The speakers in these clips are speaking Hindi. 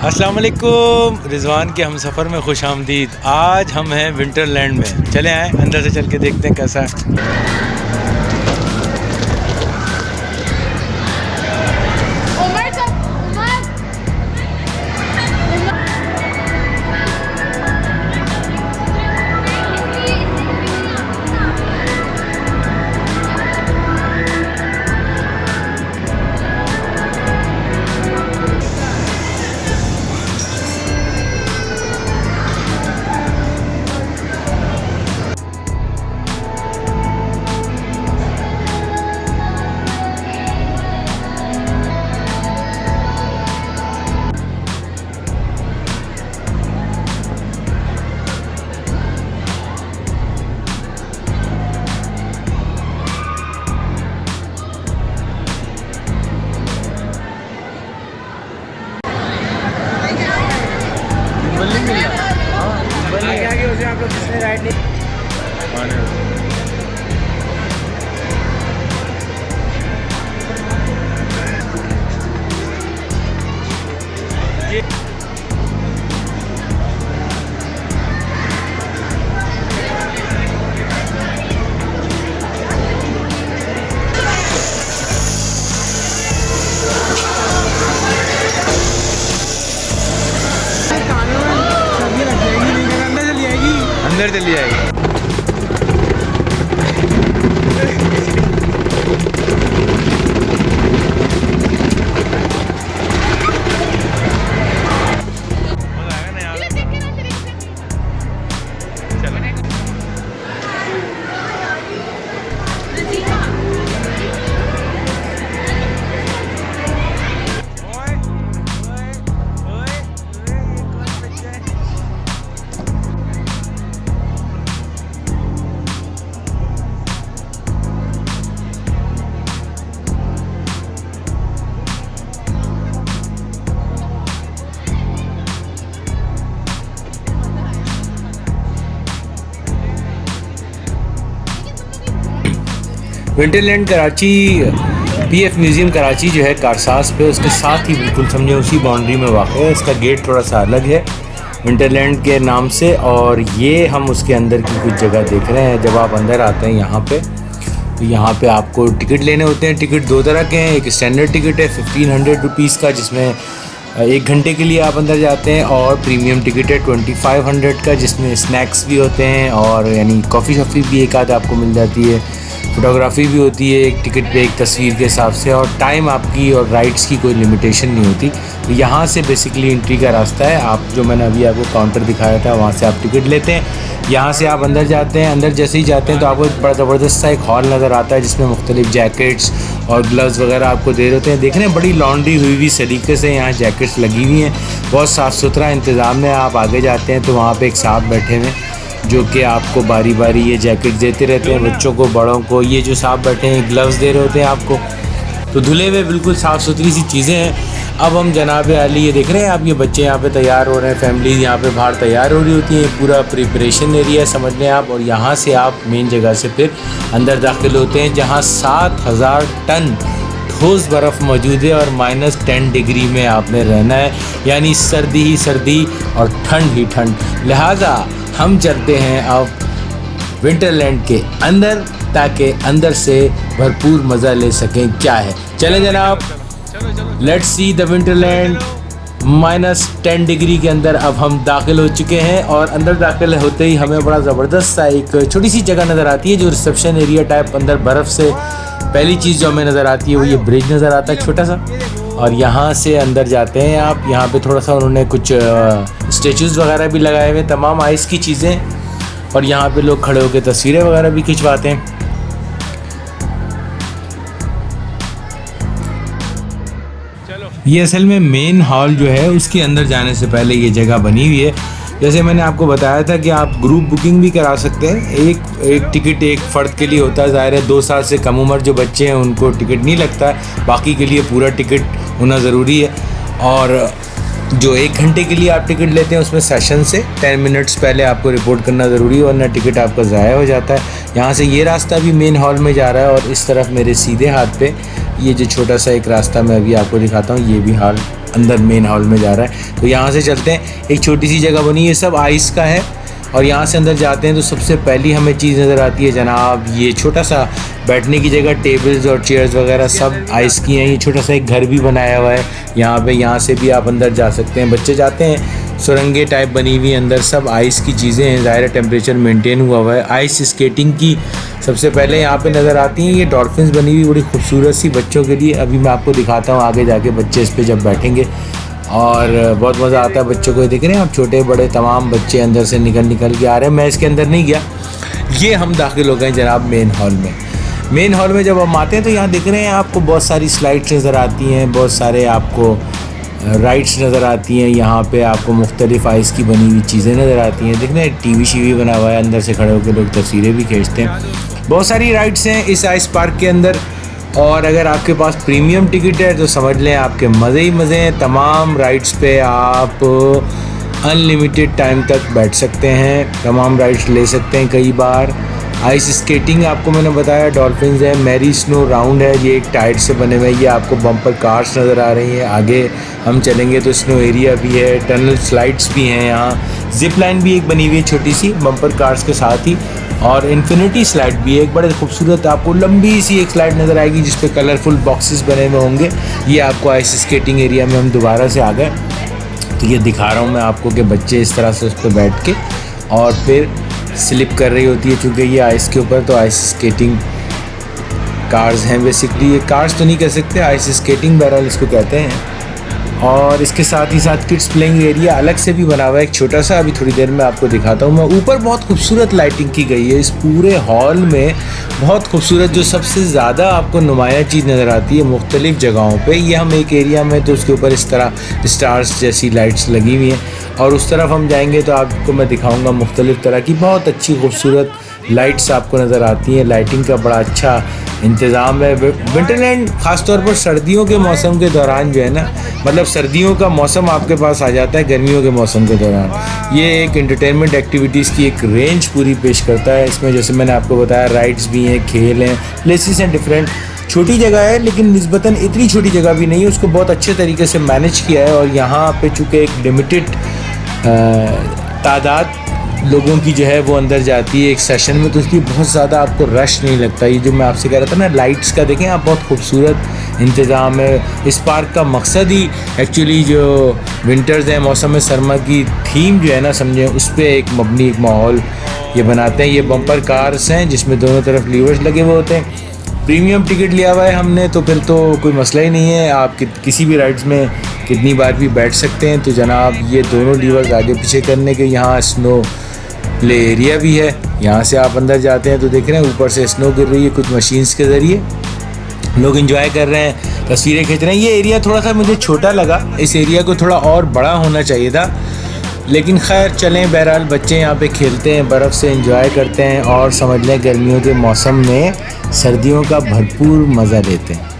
अस्सलाम वालेकुम। रिजवान के हम सफ़र में खुश आमदीद। आज हम हैं विंटरलैंड में। चले आए अंदर से चल के देखते हैं कैसा है। आगे उसे आप लोग किसने राइड नहीं अंदर चली जाएगी। Winterland Karachi PF museum Karachi जो है कारसास पे, उसके साथ ही बिल्कुल समझे उसी बाउंड्री में वाक़ है। इसका गेट थोड़ा सा अलग है विंटरलैंड के नाम से, और ये हम उसके अंदर की कुछ जगह देख रहे हैं। जब आप अंदर आते हैं यहाँ पे, तो यहाँ पे आपको टिकट लेने होते हैं। टिकट दो तरह के हैं। एक स्टैंडर्ड टिकट है 1500 रुपीज़ का, जिसमें 1 घंटे के लिए आप अंदर जाते हैं, और प्रीमियम टिकट है 2500 का, जिसमें स्नैक्स भी होते हैं और यानी कॉफ़ी शॉफ़ी भी एक आध आपको मिल जाती है। फ़ोटोग्राफ़ी भी होती है एक टिकट पे, एक तस्वीर के हिसाब से, और टाइम आपकी और राइड्स की कोई लिमिटेशन नहीं होती। तो यहाँ से बेसिकली एंट्री का रास्ता है। आप जो मैंने अभी आपको काउंटर दिखाया था, वहाँ से आप टिकट लेते हैं। यहाँ से आप अंदर जाते हैं। अंदर जैसे ही जाते हैं तो आपको बड़ा ज़बरदस्त सा एक हॉल नज़र आता है, जिसमें मुख्तलिफ जैकेट्स और ग्लव्स वगैरह आपको दे रहे होते हैं। देख रहे हैं बड़ी लॉन्ड्री हुई हुई तरीके से यहाँ जैकेट्स लगी हुई हैं। बहुत साफ़ सुथरा इंतज़ाम है। आप आगे जाते हैं तो वहाँ पर एक साहब बैठे हुए हैं जो कि आपको बारी बारी ये जैकेट देते रहते हैं, बच्चों को, बड़ों को। ये जो साहब बैठे हैं ग्लव्स दे रहे होते हैं आपको। तो धुले हुए बिल्कुल साफ़ सुथरी सी चीज़ें हैं। अब हम जनाब आली ये देख रहे हैं आप, ये बच्चे यहाँ पे तैयार हो रहे हैं, फैमिली यहाँ पे बाहर तैयार हो रही होती है। पूरा प्रिपरेशन एरिया है समझ लें आप। और यहाँ से आप मेन जगह से फिर अंदर दाखिल होते हैं, जहाँ 7000 टन ठोस बर्फ़ मौजूद है और -10 डिग्री में आपने रहना है, यानी सर्दी ही सर्दी और ठंड ही ठंड। लिहाजा हम चलते हैं अब विंटरलैंड के अंदर, ताकि अंदर से भरपूर मज़ा ले सकें। क्या है, चलें जनाब, let's see the winterland. -10 degree के अंदर अब हम दाखिल हो चुके हैं, और अंदर दाखिल होते ही हमें बड़ा ज़बरदस्त सा एक छोटी सी जगह नज़र आती है, जो रिसेप्शन एरिया टाइप। अंदर बर्फ़ से पहली चीज़ जो हमें नज़र आती है वो ये ब्रिज नज़र आता है छोटा सा, और यहाँ से अंदर जाते हैं आप। यहाँ पे थोड़ा सा उन्होंने कुछ स्टेचूज़ वगैरह भी लगाए हुए, तमाम आइस की चीज़ें, और यहाँ पे लोग खड़े होकर तस्वीरें वगैरह भी खिंचवाते हैं। ये असल में मेन हॉल जो है, उसके अंदर जाने से पहले ये जगह बनी हुई है। जैसे मैंने आपको बताया था कि आप ग्रुप बुकिंग भी करा सकते हैं। एक टिकट एक फ़र्द के लिए होता है। ज़ाहिर है 2 साल से कम उम्र जो बच्चे हैं उनको टिकट नहीं लगता है, बाकी के लिए पूरा टिकट होना ज़रूरी है। और जो 1 घंटे के लिए आप टिकट लेते हैं, उसमें सेशन से 10 मिनट्स पहले आपको रिपोर्ट करना ज़रूरी है, वरना टिकट आपका ज़ाया हो जाता है। यहाँ से ये रास्ता भी मेन हॉल में जा रहा है, और इस तरफ मेरे सीधे हाथ पे ये जो छोटा सा एक रास्ता मैं अभी आपको दिखाता हूँ, ये भी हॉल अंदर मेन हॉल में जा रहा है। तो यहाँ से चलते हैं, एक छोटी सी जगह बनी है, सब आइस का है। और यहाँ से अंदर जाते हैं तो सबसे पहली हमें चीज़ नज़र आती है जनाब, ये छोटा सा बैठने की जगह, टेबल्स और चेयर्स वगैरह सब आइस की हैं। ये छोटा सा एक घर भी बनाया हुआ है यहाँ पे, यहाँ से भी आप अंदर जा सकते हैं। बच्चे जाते हैं, सुरंगे टाइप बनी हुई अंदर, सब आइस की चीज़ें हैं, ज़ाहिर टेम्परेचर मेंटेन हुआ हुआ है। आइस स्केटिंग की सबसे पहले यहाँ पे नज़र आती हैं ये डॉल्फिन्स बनी हुई, बड़ी खूबसूरत सी बच्चों के लिए। अभी मैं आपको दिखाता हूँ आगे जाके बच्चे इस पर जब बैठेंगे, और बहुत मज़ा आता है बच्चों को। देख रहे हैं आप, छोटे बड़े तमाम बच्चे अंदर से निकल के आ रहे हैं। मैं इसके अंदर नहीं गया, ये हम दाखिल हो गए जनाब मेन हॉल में। मेन हॉल में जब हम आते हैं तो यहाँ दिख रहे हैं आपको बहुत सारी स्लाइड्स नज़र आती हैं, बहुत सारे आपको राइड्स नज़र आती हैं। यहाँ पे आपको मुख्तलिफ आइस की बनी हुई चीज़ें नज़र आती हैं। देख रहे हैं टीवी शीवी बना हुआ है, अंदर से खड़े होकर लोग तस्वीरें भी खींचते हैं। बहुत सारी राइड्स हैं इस आइस पार्क के अंदर, और अगर आपके पास प्रीमियम टिकट है तो समझ लें आपके मज़े ही मज़े हैं। तमाम राइड्स पे आप अनलिमिटेड टाइम तक बैठ सकते हैं, तमाम राइड्स ले सकते हैं कई बार। आइस स्केटिंग आपको मैंने बताया, डॉल्फिन्स है, मैरी स्नो राउंड है, ये एक टायर से बने हुए, ये आपको बम्पर कार्स नज़र आ रही हैं। आगे हम चलेंगे तो स्नो एरिया भी है, टनल स्लाइड्स भी हैं यहाँ, जिप लाइन भी एक बनी हुई है छोटी सी बम्पर कार्स के साथ ही, और इन्फिनिटी स्लाइड भी है एक बड़े खूबसूरत, आपको लंबी सी एक स्लाइड नज़र आएगी जिस पे कलरफुल बॉक्सेस बने हुए होंगे। ये आपको आइस स्केटिंग एरिया में हम दोबारा से आ गए, तो ये दिखा रहा हूँ मैं आपको कि बच्चे इस तरह से उस पर बैठ के और फिर स्लिप कर रही होती है, चूँकि ये आइस के ऊपर, तो आइस स्केटिंग कार्स हैं बेसिकली। ये कार्स तो नहीं कह सकते, आइस स्केटिंग बहरहाल इसको कहते हैं। और इसके साथ ही साथ किड्स प्लेइंग एरिया अलग से भी बना हुआ है एक छोटा सा, अभी थोड़ी देर में आपको दिखाता हूँ मैं। ऊपर बहुत खूबसूरत लाइटिंग की गई है इस पूरे हॉल में, बहुत खूबसूरत। जो सबसे ज़्यादा आपको नुमाया चीज़ नज़र आती है मुख्तलिफ़ जगहों पे, ये हम एक एरिया में तो उसके ऊपर इस तरह स्टार्स जैसी लाइट्स लगी हुई हैं, और उस तरफ हम जाएंगे तो आपको मैं दिखाऊँगा मुख्तलिफ़ तरह की बहुत अच्छी खूबसूरत लाइट्स आपको नज़र आती हैं। लाइटिंग का बड़ा अच्छा इंतज़ाम है। विंटरलैंड ख़ास तौर पर सर्दियों के मौसम के दौरान जो है ना, मतलब सर्दियों का मौसम आपके पास आ जाता है गर्मियों के मौसम के दौरान, ये एक एंटरटेनमेंट एक्टिविटीज़ की एक रेंज पूरी पेश करता है। इसमें जैसे मैंने आपको बताया राइड्स भी हैं, खेल हैं, प्लेसेस हैं डिफरेंट। छोटी जगह है लेकिन निस्बतन इतनी छोटी जगह भी नहीं है, उसको बहुत अच्छे तरीके से मैनेज किया है। और यहाँ पे चूँकि एक लिमिटेड तादाद लोगों की जो है वो अंदर जाती है एक सेशन में, तो उसकी बहुत ज़्यादा आपको रश नहीं लगता। ये जो मैं आपसे कह रहा था ना लाइट्स का, देखें आप, बहुत खूबसूरत इंतज़ाम है। इस पार्क का मकसद ही एक्चुअली जो विंटर्स हैं, मौसम सरमा की थीम जो है ना, समझें उस पर एक मबनी एक माहौल ये बनाते हैं। ये बम्पर कार्स हैं जिसमें दोनों तरफ लीवर्स लगे हुए होते हैं। प्रीमियम टिकट लिया हुआ है हमने, तो फिर तो कोई मसला ही नहीं है, आप किसी भी राइड्स में कितनी बार भी बैठ सकते हैं। तो जनाब ये दोनों लीवर्स आगे पीछे करने के, यहाँ स्नो प्ले एरिया भी है, यहाँ से आप अंदर जाते हैं तो देख रहे हैं ऊपर से स्नो गिर रही है कुछ मशीन्स के ज़रिए, लोग एंजॉय कर रहे हैं, तस्वीरें खींच रहे हैं। ये एरिया थोड़ा सा मुझे छोटा लगा, इस एरिया को थोड़ा और बड़ा होना चाहिए था, लेकिन खैर चलें। बहरहाल बच्चे यहाँ पे खेलते हैं, बर्फ़ से एंजॉय करते हैं, और समझ लें गर्मियों के मौसम में सर्दियों का भरपूर मज़ा लेते हैं।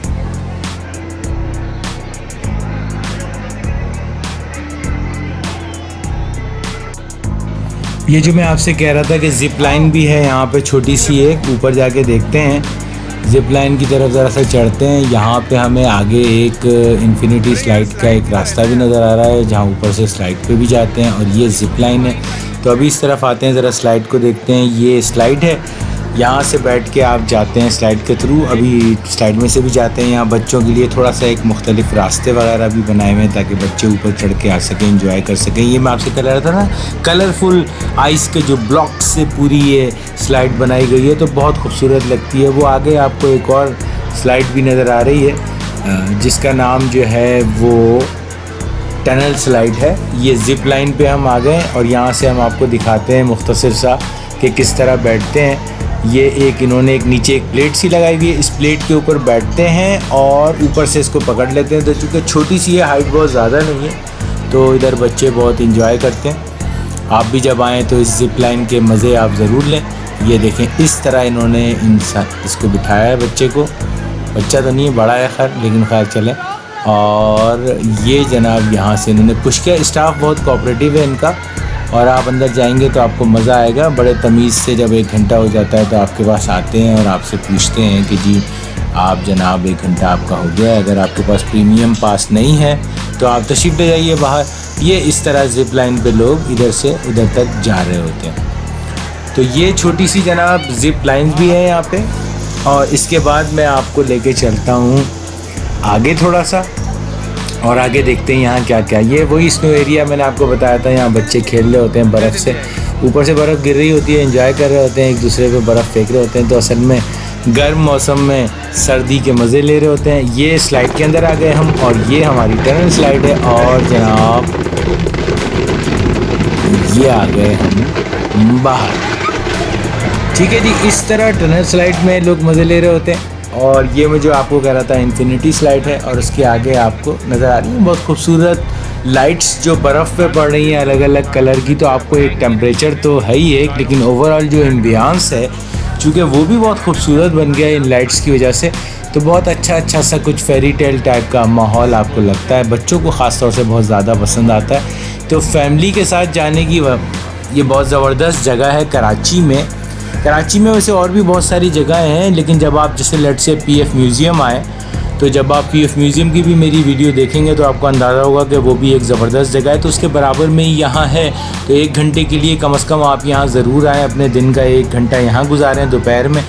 ये जो मैं आपसे कह रहा था कि ज़िप लाइन भी है यहाँ पे छोटी सी एक, ऊपर जाके देखते हैं। ज़िप लाइन की तरफ ज़रा सा चढ़ते हैं, यहाँ पे हमें आगे एक इन्फिनिटी स्लाइड का एक रास्ता भी नज़र आ रहा है जहाँ ऊपर से स्लाइड पे भी जाते हैं, और ये ज़िप लाइन है। तो अभी इस तरफ आते हैं, ज़रा स्लाइड को देखते हैं। ये स्लाइड है, यहाँ से बैठ के आप जाते हैं स्लाइड के थ्रू, अभी स्लाइड में से भी जाते हैं। यहाँ बच्चों के लिए थोड़ा सा एक मुख्तलिफ रास्ते वगैरह भी बनाए हुए हैं ताकि बच्चे ऊपर चढ़ के आ सकें, एंजॉय कर सकें। ये मैं आपसे कह रहा था ना, कलरफुल आइस के जो ब्लॉक से पूरी ये स्लाइड बनाई गई है, तो बहुत खूबसूरत लगती है। वो आगे आपको एक और स्लाइड भी नज़र आ रही है जिसका नाम जो है वो टनल स्लाइड है। ये ज़िप लाइन पे हम आ गए, और यहाँ से हम आपको दिखाते हैं मुख्तसर सा कि किस तरह बैठते हैं। ये एक इन्होंने एक नीचे एक प्लेट सी लगाई हुई है, इस प्लेट के ऊपर बैठते हैं और ऊपर से इसको पकड़ लेते हैं। तो चूँकि छोटी सी है, हाइट बहुत ज़्यादा नहीं है, तो इधर बच्चे बहुत इंजॉय करते हैं। आप भी जब आएँ तो इस ज़िप लाइन के मज़े आप ज़रूर लें। ये देखें इस तरह इन्होंने इसको बिठाया है बच्चे को, बच्चा तो नहीं है, बड़ा है खैर, लेकिन खैर चलें। और ये जनाब यहाँ से इन्होंने पुश किया। स्टाफ बहुत कोऑपरेटिव है इनका, और आप अंदर जाएंगे तो आपको मज़ा आएगा। बड़े तमीज़ से जब 1 घंटा हो जाता है तो आपके पास आते हैं और आपसे पूछते हैं कि जी आप जनाब 1 घंटा आपका हो गया है। अगर आपके पास प्रीमियम पास नहीं है तो आप तशरीफ़ ले जाइए बाहर। ये इस तरह ज़िप लाइन पे लोग इधर से उधर तक जा रहे होते हैं। तो ये छोटी सी जनाब ज़िप लाइन भी है यहाँ पे। और इसके बाद मैं आपको लेके चलता हूँ आगे थोड़ा सा, और आगे देखते हैं यहाँ क्या क्या। ये वही स्नो एरिया मैंने आपको बताया था, यहाँ बच्चे खेल रहे होते हैं बर्फ़ से, ऊपर से बर्फ़ गिर रही होती है, एंजॉय कर रहे होते हैं, एक दूसरे पे बर्फ़ फेंक रहे होते हैं। तो असल में गर्म मौसम में सर्दी के मज़े ले रहे होते हैं। ये स्लाइड के अंदर आ गए हम, और ये हमारी टनल स्लाइड है। और जनाब ये आ गए हम बाहर। ठीक है जी, इस तरह टनल स्लाइड में लोग मज़े ले रहे होते हैं। और ये मैं जो आपको कह रहा था इन्फिनिटी स्लाइड है, और उसके आगे आपको नज़र आ रही है बहुत खूबसूरत लाइट्स जो बर्फ़ पे पड़ रही हैं अलग अलग कलर की। तो आपको एक टेम्परेचर तो है ही एक, लेकिन ओवरऑल जो एम्बियंस है चूँकि वो भी बहुत खूबसूरत बन गया है इन लाइट्स की वजह से, तो बहुत अच्छा सा कुछ फेरी टेल टाइप का माहौल आपको लगता है। बच्चों को ख़ास तौर से बहुत ज़्यादा पसंद आता है। तो फैमिली के साथ जाने की ये बहुत ज़बरदस्त जगह है कराची में। कराची में वैसे और भी बहुत सारी जगहें हैं, लेकिन जब आप जैसे लेट से पीएफ म्यूज़ियम आए, तो जब आप पीएफ म्यूज़ियम की भी मेरी वीडियो देखेंगे तो आपको अंदाज़ा होगा कि वो भी एक ज़बरदस्त जगह है। तो उसके बराबर में ही यहाँ है। तो 1 घंटे के लिए कम से कम आप यहाँ ज़रूर आएँ, अपने दिन का 1 घंटा यहाँ गुजारें दोपहर में,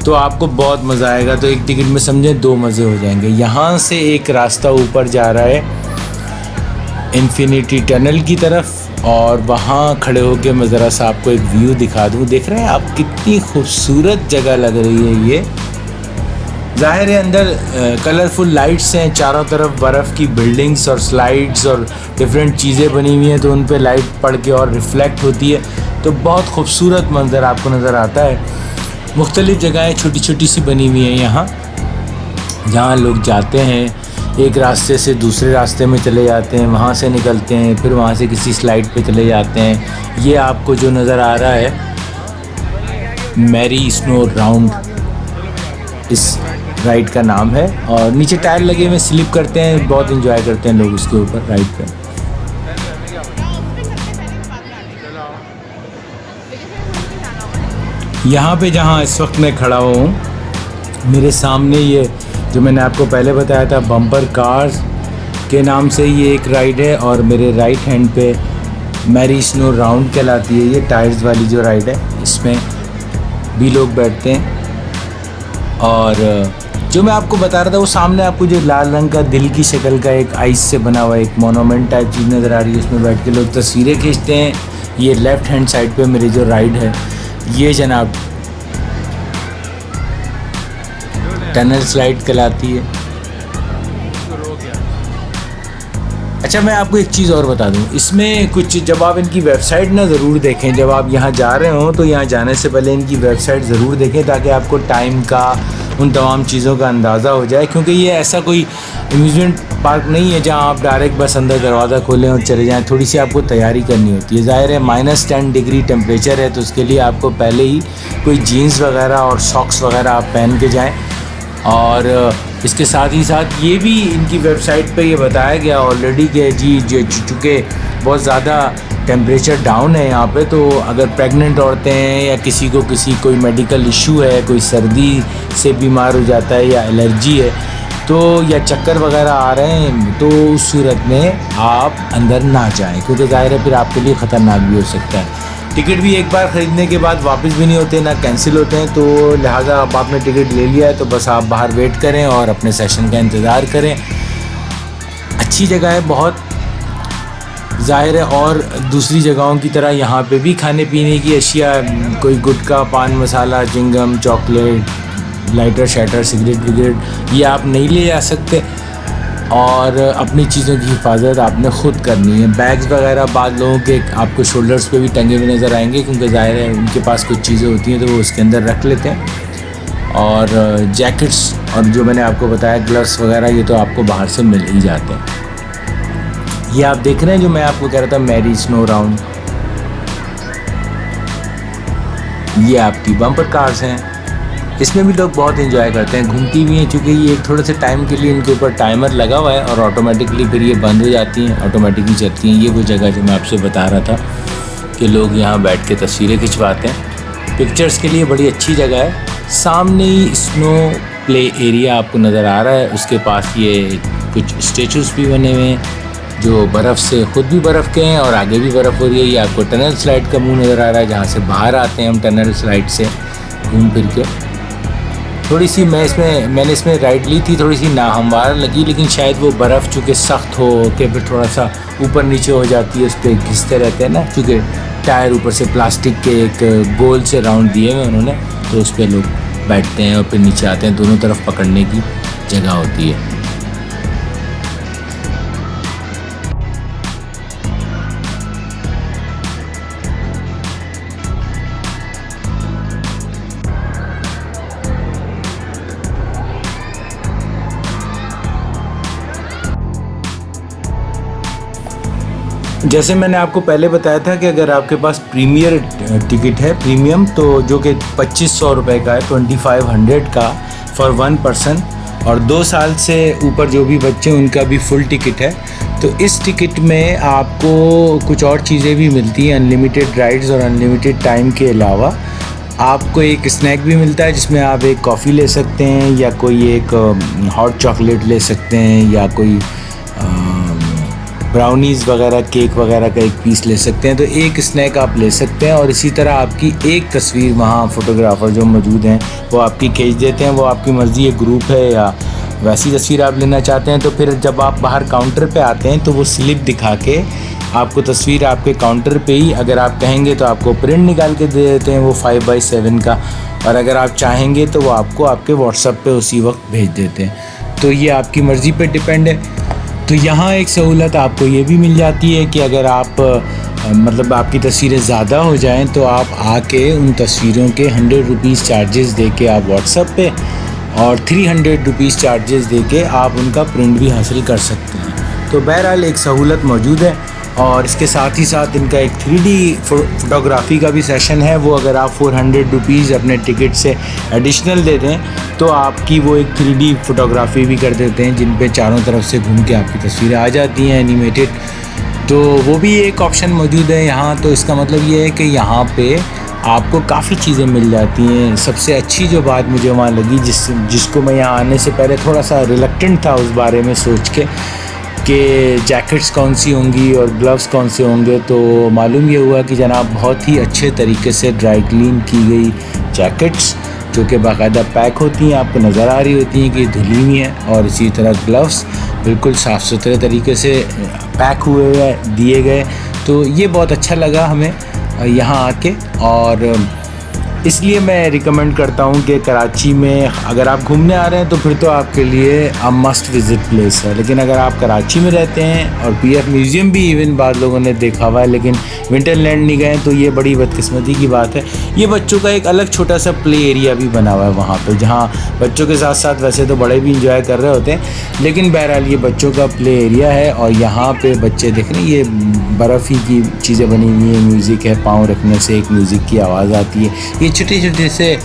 तो आपको बहुत मज़ा आएगा। तो एक टिकट में समझें 2 मज़े हो जाएंगे। यहाँ से एक रास्ता ऊपर जा रहा है इन्फिनिटी टनल की तरफ, और वहाँ खड़े होकर मैं ज़रा सा आपको एक व्यू दिखा दूँ। देख रहे हैं आप कितनी खूबसूरत जगह लग रही है ये। ज़ाहिर है अंदर कलरफुल लाइट्स हैं, चारों तरफ बर्फ़ की बिल्डिंग्स और स्लाइड्स और डिफरेंट चीज़ें बनी हुई हैं, तो उन पे लाइट पड़ के और रिफ़्लेक्ट होती है, तो बहुत खूबसूरत मंज़र आपको नज़र आता है। मुख्तलिफ़ जगहें छोटी छोटी सी बनी हुई हैं यहाँ, जहाँ लोग जाते हैं, एक रास्ते से दूसरे रास्ते में चले जाते हैं, वहाँ से निकलते हैं, फिर वहाँ से किसी स्लाइड पे चले जाते हैं। ये आपको जो नज़र आ रहा है मैरी स्नो राउंड इस राइड का नाम है, और नीचे टायर लगे हुए स्लिप करते हैं, बहुत इंजॉय करते हैं लोग उसके ऊपर राइड पे। यहाँ पे जहाँ इस वक्त मैं खड़ा हूँ, मेरे सामने ये जो मैंने आपको पहले बताया था बम्पर कार्स के नाम से ये एक राइड है, और मेरे राइट हैंड पे मैरी स्नो राउंड कहलाती है ये टायर्स वाली जो राइड है, इसमें भी लोग बैठते हैं। और जो मैं आपको बता रहा था वो सामने आपको जो लाल रंग का दिल की शक्ल का एक आइस से बना हुआ एक मोनूमेंट टाइप चीज़ नज़र आ रही है, उसमें बैठ के लोग तस्वीरें खींचते हैं। ये लेफ़्ट हैंड साइड पे मेरी जो राइड है ये जनाब टनल स्लाइड कहलाती है। अच्छा, मैं आपको एक चीज़ और बता दूं, इसमें कुछ जब आप इनकी वेबसाइट ना ज़रूर देखें, जब आप यहाँ जा रहे हो तो यहाँ जाने से पहले इनकी वेबसाइट ज़रूर देखें, ताकि आपको टाइम का उन तमाम चीज़ों का अंदाज़ा हो जाए। क्योंकि ये ऐसा कोई अम्यूज़मेंट पार्क नहीं है जहाँ आप डायरेक्ट बस अंदर दरवाज़ा खोलें और चले जाएँ। थोड़ी सी आपको तैयारी करनी होती है। ज़ाहिर है -10 डिग्री टेम्परेचर है, तो उसके लिए आपको पहले ही कोई जीन्स वगैरह और सॉक्स वगैरह आप पहन के जाएँ। और इसके साथ ही साथ ये भी इनकी वेबसाइट पे ये बताया गया ऑलरेडी कि जी चूँकि बहुत ज़्यादा टेम्परेचर डाउन है यहाँ पे, तो अगर प्रेग्नेंट औरतें हैं या किसी कोई मेडिकल इशू है, कोई सर्दी से बीमार हो जाता है या एलर्जी है, तो या चक्कर वगैरह आ रहे हैं, तो उस सूरत में आप अंदर ना जाएं, क्योंकि ज़ाहिर है फिर आपके लिए ख़तरनाक भी हो सकता है। टिकट भी एक बार ख़रीदने के बाद वापस भी नहीं होते, ना कैंसिल होते हैं, तो लिहाजा अब आपने टिकट ले लिया है तो बस आप बाहर वेट करें और अपने सेशन का इंतज़ार करें। अच्छी जगह है बहुत, ज़ाहिर है। और दूसरी जगहों की तरह यहाँ पे भी खाने पीने की अशिया, कोई गुटखा, पान मसाला, चिंगम, चॉकलेट, लाइटर शाइटर, सिगरेट विगरेट ये आप नहीं ले जा सकते, और अपनी चीज़ों की हिफाजत आपने ख़ुद करनी है। बैग्स वगैरह बाद लोगों के आपको शोल्डर्स पे भी टंगे हुए नज़र आएंगे, क्योंकि ज़ाहिर है उनके पास कुछ चीज़ें होती हैं तो वो उसके अंदर रख लेते हैं। और जैकेट्स और जो मैंने आपको बताया ग्लव्स वगैरह, ये तो आपको बाहर से मिल ही जाते हैं। ये आप देख रहे हैं जो मैं आपको कह रहा था मैरी स्नो राउंड, ये आपकी बम्पर कार्स हैं, इसमें भी लोग बहुत एंजॉय करते हैं, घूमती भी हैं, चूँकि ये एक थोड़े से टाइम के लिए इनके ऊपर टाइमर लगा हुआ है और ऑटोमेटिकली फिर ये बंद हो जाती हैं, ऑटोमेटिकली चलती हैं। ये वो जगह जो मैं आपसे बता रहा था कि लोग यहाँ बैठ के तस्वीरें खिंचवाते हैं, पिक्चर्स के लिए बड़ी अच्छी जगह है। सामने ही स्नो प्ले एरिया आपको नज़र आ रहा है, उसके पास ये कुछ स्टेचूज़ भी बने हुए हैं, जो बर्फ़ से ख़ुद भी बर्फ़ के हैं और आगे भी बर्फ़ हो रही है। ये आपको टनल स्लाइड का मुंह नज़र आ रहा है, जहाँ से बाहर आते हैं हम टनल स्लाइड से घूम फिर के। थोड़ी सी मैंने इसमें राइड ली थी, थोड़ी सी नाहमवार लगी, लेकिन शायद वो बर्फ़ चूँकि सख्त हो के फिर थोड़ा सा ऊपर नीचे हो जाती है, उस पर घिसते रहते हैं ना, चूँकि टायर ऊपर से प्लास्टिक के एक गोल से राउंड दिए हुए उन्होंने, तो उस पर लोग बैठते हैं और फिर नीचे आते हैं। दोनों तरफ पकड़ने की जगह होती है। जैसे मैंने आपको पहले बताया था कि अगर आपके पास प्रीमियर टिकट है, प्रीमियम, तो जो कि 2500 रुपये का है, 2500 का फॉर 1 पर्सन, और 2 साल से ऊपर जो भी बच्चे उनका भी फुल टिकट है। तो इस टिकट में आपको कुछ और चीज़ें भी मिलती हैं, अनलिमिटेड राइड्स और अनलिमिटेड टाइम के अलावा आपको एक स्नैक भी मिलता है, जिसमें आप एक कॉफ़ी ले सकते हैं या कोई एक हॉट चॉकलेट ले सकते हैं या कोई ब्राउनीज़ वगैरह, केक वगैरह का एक पीस ले सकते हैं। तो एक स्नैक आप ले सकते हैं और इसी तरह आपकी एक तस्वीर वहाँ फ़ोटोग्राफ़र जो मौजूद हैं वो आपकी खींच देते हैं। वो आपकी मर्ज़ी, एक ग्रुप है या वैसी तस्वीर आप लेना चाहते हैं। तो फिर जब आप बाहर काउंटर पे आते हैं तो वो स्लिप दिखा के आपको तस्वीर आपके काउंटर पे ही, अगर आप कहेंगे तो आपको प्रिंट निकाल के दे देते हैं वो 5x7 का, और अगर आप चाहेंगे तो वो आपको आपके व्हाट्सएप पे उसी वक्त भेज देते हैं। तो ये आपकी मर्ज़ी पे डिपेंड है। तो यहाँ एक सहूलत आपको ये भी मिल जाती है कि अगर आप मतलब आपकी तस्वीरें ज़्यादा हो जाएं तो आप आके उन तस्वीरों के 100 रुपीज़ चार्जेस दे के आप व्हाट्सएप पे और 300 रुपीज़ चार्जेस दे के आप उनका प्रिंट भी हासिल कर सकते हैं। तो बहरहाल एक सहूलत मौजूद है। और इसके साथ ही साथ इनका एक 3D फ़ोटोग्राफ़ी का भी सेशन है। वो अगर आप 400 रुपीज़ अपने टिकट से एडिशनल दे दें तो आपकी वो एक 3D फ़ोटोग्राफ़ी भी कर देते हैं, जिन पे चारों तरफ से घूम के आपकी तस्वीरें आ जाती हैं एनिमेटेड। तो वो भी एक ऑप्शन मौजूद है यहाँ। तो इसका मतलब ये है कि यहाँ पे आपको काफ़ी चीज़ें मिल जाती हैं। सबसे अच्छी जो बात मुझे वहाँ लगी, जिसको मैं यहाँ आने से पहले थोड़ा सा रिलक्टेंट था उस बारे में सोच के कि जैकेट्स कौन सी होंगी और ग्लव्स कौन से होंगे, तो मालूम ये हुआ कि जनाब बहुत ही अच्छे तरीके से ड्राई क्लीन की गई जैकेट्स जो कि बाकायदा पैक होती हैं, आपको नज़र आ रही होती हैं कि धुली हुई हैं, और इसी तरह ग्लव्स बिल्कुल साफ़ सुथरे तरीके से पैक हुए दिए गए। तो ये बहुत अच्छा लगा हमें यहाँ आके, और इसलिए मैं रिकमेंड करता हूँ कि कराची में अगर आप घूमने आ रहे हैं तो फिर तो आपके लिए अ मस्ट विज़िट प्लेस है। लेकिन अगर आप कराची में रहते हैं और पीएफ म्यूज़ियम भी इवन बाद लोगों ने देखा हुआ है लेकिन विंटरलैंड नहीं गए, तो ये बड़ी बदकिस्मती की बात है। ये बच्चों का एक अलग छोटा सा प्ले एरिया भी बना हुआ है वहाँ पर, जहाँ बच्चों के साथ साथ वैसे तो बड़े भी इंजॉय कर रहे होते हैं, लेकिन बहरहाल ये बच्चों का प्ले एरिया है। और यहाँ पर बच्चे देख रहे हैं, ये बर्फ़ी की चीज़ें बनी हुई हैं, म्यूज़िक है, पाँव रखने से एक म्यूज़िक की आवाज़ आती है। ये छोटे छोटे से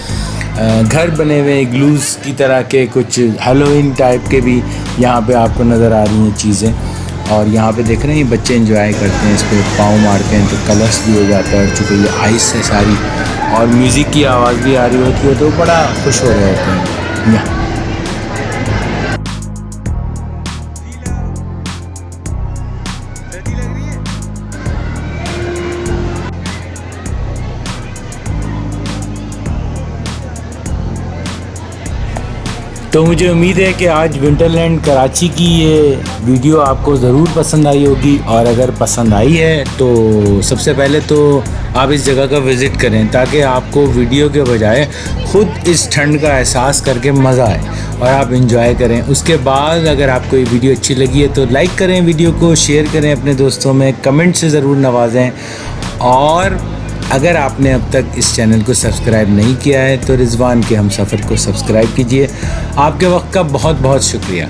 घर बने हुए ग्लूज़ की तरह के कुछ हैलोवीन टाइप के भी यहाँ पे आपको नज़र आ रही हैं चीज़ें। और यहाँ पे देख रहे हैं ये बच्चे एंजॉय करते हैं, इस पर पाँव मारते हैं तो कलर्स भी हो जाता है, और चूँकि ये आइस है सारी और म्यूज़िक की आवाज़ भी आ रही होती है तो बड़ा खुश हो रहे होते हैं यहाँ। तो मुझे उम्मीद है कि आज विंटरलैंड कराची की ये वीडियो आपको ज़रूर पसंद आई होगी, और अगर पसंद आई है तो सबसे पहले तो आप इस जगह का विज़िट करें ताकि आपको वीडियो के बजाय ख़ुद इस ठंड का एहसास करके मज़ा आए और आप इंजॉय करें। उसके बाद अगर आपको ये वीडियो अच्छी लगी है तो लाइक करें, वीडियो को शेयर करें अपने दोस्तों में, कमेंट से ज़रूर नवाजें। और अगर आपने अब तक इस चैनल को सब्सक्राइब नहीं किया है तो रिजवान के हम सफ़र को सब्सक्राइब कीजिए। आपके वक्त का बहुत बहुत शुक्रिया।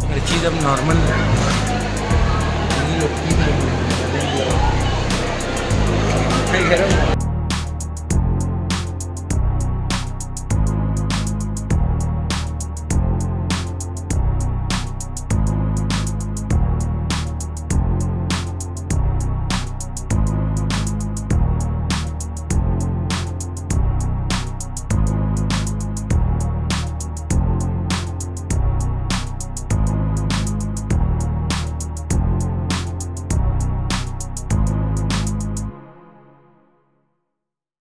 हर चीज़ अब नॉर्मल है।